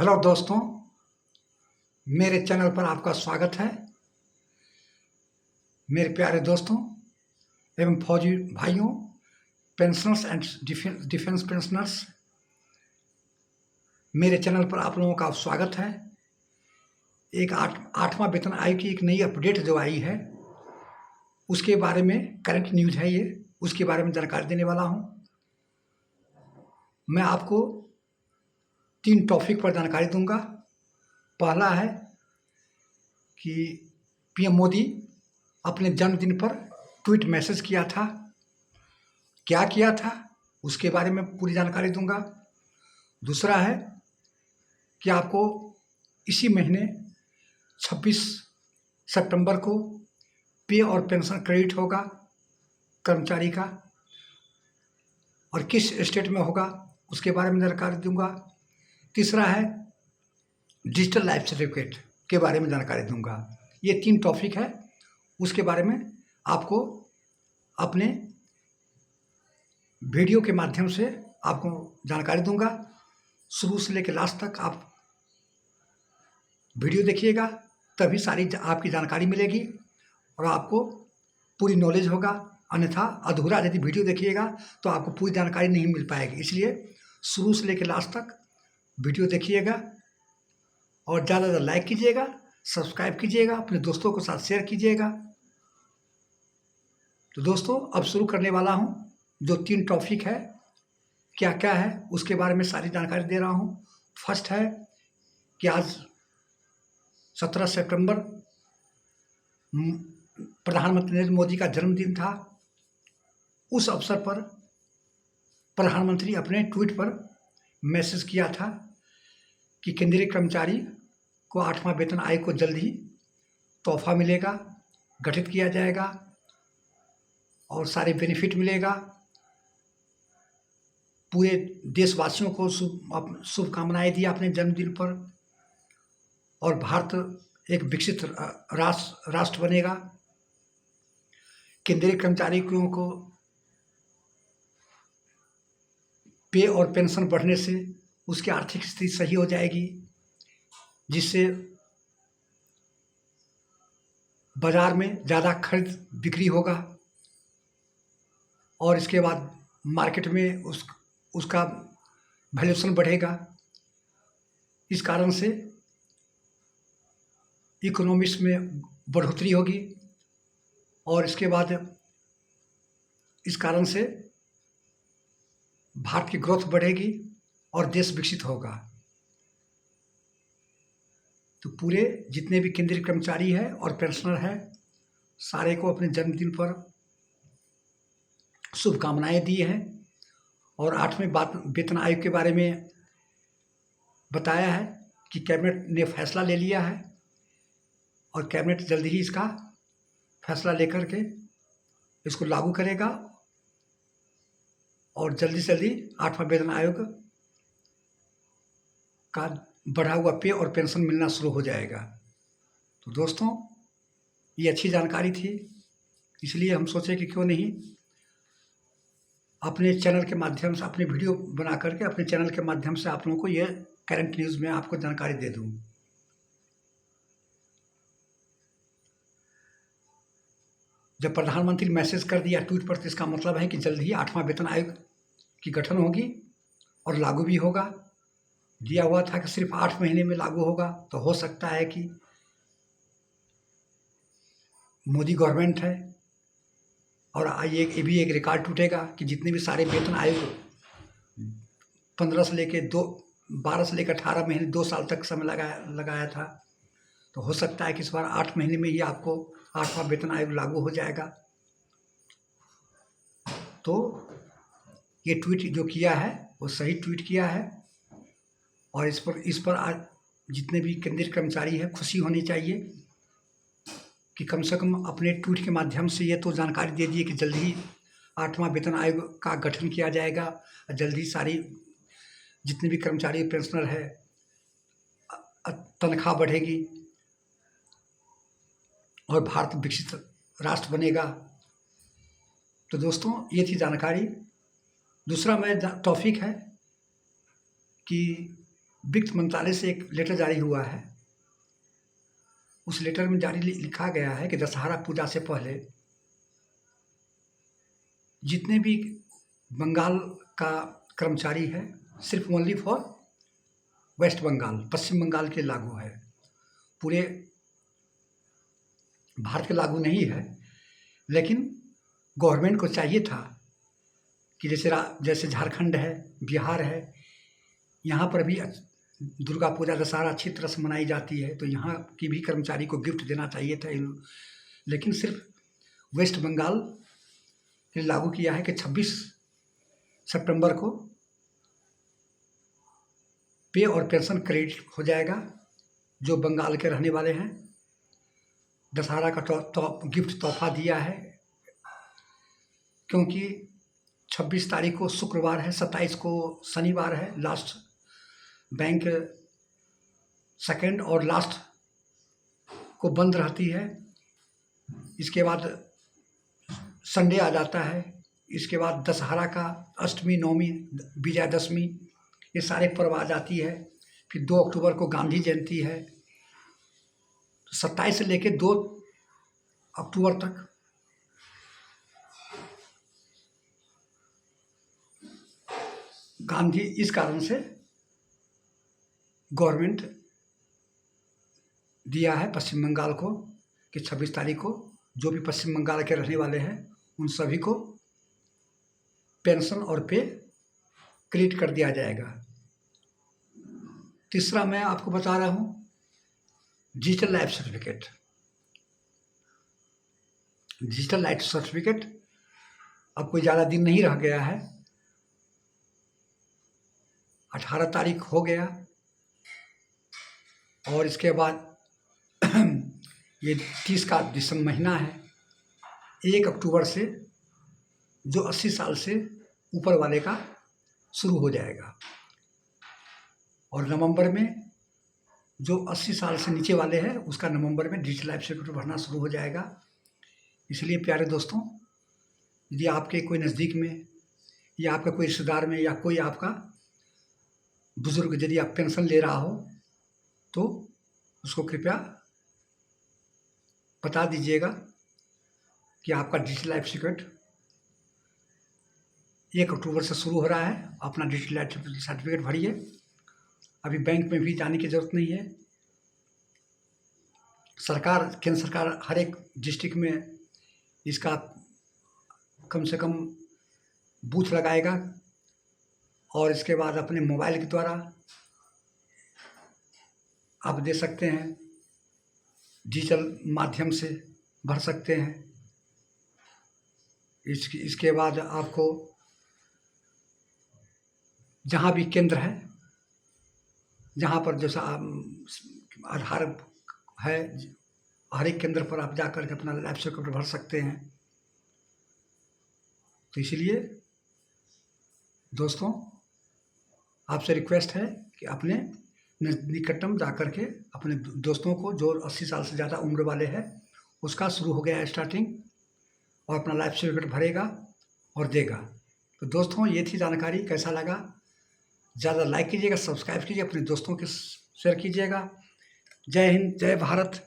Hello दोस्तों, मेरे channel पर आपका स्वागत है। मेरे प्यारे दोस्तों एवं फौजी भाइयों, पेंशनर्स एंड डिफेंस पेंशनर्स, मेरे चैनल पर आप लोगों का स्वागत है। एक आठवां वेतन आयोग की एक नई अपडेट जो आई है, उसके बारे में करंट न्यूज है ये, उसके बारे में जानकारी देने वाला हूँ। मैं आपको 3 टॉपिक पर जानकारी दूंगा। पहला है कि पीएम मोदी अपने जन्मदिन पर ट्वीट मैसेज किया था। क्या किया था उसके बारे में पूरी जानकारी दूंगा। दूसरा है कि आपको इसी महीने 26 सितंबर को पे और पेंशन क्रेडिट होगा कर्मचारी का, और किस स्टेट में होगा उसके बारे में जानकारी दूंगा। तीसरा है डिजिटल लाइफ सर्टिफिकेट के बारे में जानकारी दूंगा। ये 3 टॉपिक है, उसके बारे में आपको अपने वीडियो के माध्यम से आपको जानकारी दूंगा। शुरू से लेकर लास्ट तक आप वीडियो देखिएगा, तभी सारी आपकी जानकारी मिलेगी और आपको पूरी नॉलेज होगा। अन्यथा अधूरा यदि वीडियो देखिएगा तो आपको पूरी जानकारी नहीं मिल पाएगी। इसलिए शुरू से लेकर लास्ट तक वीडियो देखिएगा और ज़्यादा से ज़्यादा लाइक कीजिएगा, सब्सक्राइब कीजिएगा, अपने दोस्तों के साथ शेयर कीजिएगा। तो दोस्तों, अब शुरू करने वाला हूँ। जो 3 टॉपिक है, क्या क्या है उसके बारे में सारी जानकारी दे रहा हूँ। फर्स्ट है कि आज 17 सितंबर प्रधानमंत्री नरेंद्र मोदी का जन्मदिन था। उस अवसर पर प्रधानमंत्री अपने ट्वीट पर मैसेज किया था कि केंद्रीय कर्मचारी को 8वां वेतन आयोग को जल्द ही तोहफा मिलेगा, गठित किया जाएगा और सारे बेनिफिट मिलेगा। पूरे देशवासियों को शुभकामनाएं दी अपने जन्मदिन पर, और भारत एक विकसित राष्ट्र बनेगा। केंद्रीय कर्मचारियों को पे और पेंशन बढ़ने से उसकी आर्थिक स्थिति सही हो जाएगी, जिससे बाजार में ज़्यादा खरीद बिक्री होगा और इसके बाद मार्केट में उसका वैल्यूएशन बढ़ेगा। इस कारण से इकोनॉमिक्स में बढ़ोतरी होगी और इसके बाद इस कारण से भारत की ग्रोथ बढ़ेगी और देश विकसित होगा। तो पूरे जितने भी केंद्रीय कर्मचारी है और पेंशनर है, सारे को अपने जन्मदिन पर शुभकामनाएं दी हैं और 8वें वेतन आयोग के बारे में बताया है कि कैबिनेट ने फैसला ले लिया है और कैबिनेट जल्द ही इसका फैसला लेकर के इसको लागू करेगा और जल्दी से जल्दी 8वां वेतन आयोग का बढ़ा हुआ पे और पेंशन मिलना शुरू हो जाएगा। तो दोस्तों, ये अच्छी जानकारी थी, इसलिए हम सोचे कि क्यों नहीं अपने चैनल के माध्यम से, अपने वीडियो बना करके अपने चैनल के माध्यम से आप लोगों को ये करंट न्यूज़ में आपको जानकारी दे दूँ। जब प्रधानमंत्री मैसेज कर दिया ट्वीट पर, तो इसका मतलब है कि जल्द ही 8वां वेतन आयोग की गठन होगी और लागू भी होगा। दिया हुआ था कि सिर्फ 8 महीने में लागू होगा, तो हो सकता है कि मोदी गवर्नमेंट है और ये भी एक रिकॉर्ड टूटेगा कि जितने भी सारे वेतन आयोग 15 से लेकर 12 से लेकर 18 महीने 2 साल तक समय लगाया था, तो हो सकता है कि इस बार 8 महीने में ही आपको 8वां वेतन आयोग लागू हो जाएगा। तो ये ट्वीट जो किया है वो सही ट्वीट किया है और इस पर आज जितने भी केंद्रीय कर्मचारी हैं खुशी होनी चाहिए कि कम से कम अपने ट्वीट के माध्यम से ये तो जानकारी दे दिए कि जल्द ही 8वां वेतन आयोग का गठन किया जाएगा और जल्द ही सारी जितने भी कर्मचारी पेंशनर है तनख्वाह बढ़ेगी और भारत विकसित राष्ट्र बनेगा। तो दोस्तों, ये थी जानकारी। दूसरा टॉपिक है कि वित्त मंत्रालय से एक लेटर जारी हुआ है। उस लेटर में लिखा गया है कि दशहरा पूजा से पहले जितने भी बंगाल का कर्मचारी है, सिर्फ ओनली फॉर वेस्ट बंगाल, पश्चिम बंगाल के लागू है, पूरे भारत के लागू नहीं है। लेकिन गवर्नमेंट को चाहिए था कि जैसे झारखंड है, बिहार है, यहाँ पर भी दुर्गा पूजा, दशहरा अच्छी तरह से मनाई जाती है, तो यहाँ की भी कर्मचारी को गिफ्ट देना चाहिए था। लेकिन सिर्फ वेस्ट बंगाल ने लागू किया है कि 26 सितंबर को पे और पेंशन क्रेडिट हो जाएगा। जो बंगाल के रहने वाले हैं, दशहरा का गिफ्ट तोहफा दिया है, क्योंकि 26 तारीख को शुक्रवार है, 27 को शनिवार है, लास्ट बैंक सेकंड और लास्ट को बंद रहती है। इसके बाद संडे आ जाता है। इसके बाद दशहरा का अष्टमी, नवमी, विजयादशमी, ये सारे पर्व आ जाती है। फिर 2 अक्टूबर को गांधी जयंती है। 27 से लेकर 2 अक्टूबर तक गांधी, इस कारण से गवर्नमेंट दिया है पश्चिम बंगाल को कि 26 तारीख को जो भी पश्चिम बंगाल के रहने वाले हैं उन सभी को पेंशन और पे क्रेडिट कर दिया जाएगा। तीसरा मैं आपको बता रहा हूँ digital life certificate. Digital life certificate अब कोई ज़्यादा दिन नहीं रह गया है, 18 तारीख हो गया, और इसके बाद ये 30 का दिसंबर महीना है। 1 अक्टूबर से जो 80 साल से ऊपर वाले का शुरू हो जाएगा, और नवंबर में जो 80 साल से नीचे वाले हैं उसका नवंबर में डिजिटल लाइफ सर्टिफिकेट भरना शुरू हो जाएगा। इसलिए प्यारे दोस्तों, यदि आपके कोई नज़दीक में या आपका कोई रिश्तेदार में या कोई आपका बुजुर्ग यदि आप पेंशन ले रहा हो तो उसको कृपया बता दीजिएगा कि आपका डिजिटल लाइफ सर्टिफिकेट 1 अक्टूबर से शुरू हो रहा है। अपना डिजिटल लाइफ सर्टिफिकेट भरिए। अभी बैंक में भी जाने की ज़रूरत नहीं है। केंद्र सरकार हर एक डिस्ट्रिक्ट में इसका कम से कम बूथ लगाएगा, और इसके बाद अपने मोबाइल के द्वारा आप दे सकते हैं, डिजिटल माध्यम से भर सकते हैं। इसके बाद आपको जहाँ भी केंद्र है, जहाँ पर जैसा आधार है, हर एक केंद्र पर आप जाकर के अपना लाइफ सर्टिफिकेट भर सकते हैं। तो इसलिए दोस्तों, आपसे रिक्वेस्ट है कि अपने निकटतम जाकर के अपने दोस्तों को जो 80 साल से ज़्यादा उम्र वाले हैं उसका शुरू हो गया है स्टार्टिंग, और अपना लाइफ सर्टिफिकेट भरेगा और देगा। तो दोस्तों, ये थी जानकारी। कैसा लगा? ज़्यादा लाइक कीजिएगा, सब्सक्राइब कीजिए, अपने दोस्तों के शेयर कीजिएगा। जय हिंद, जय भारत।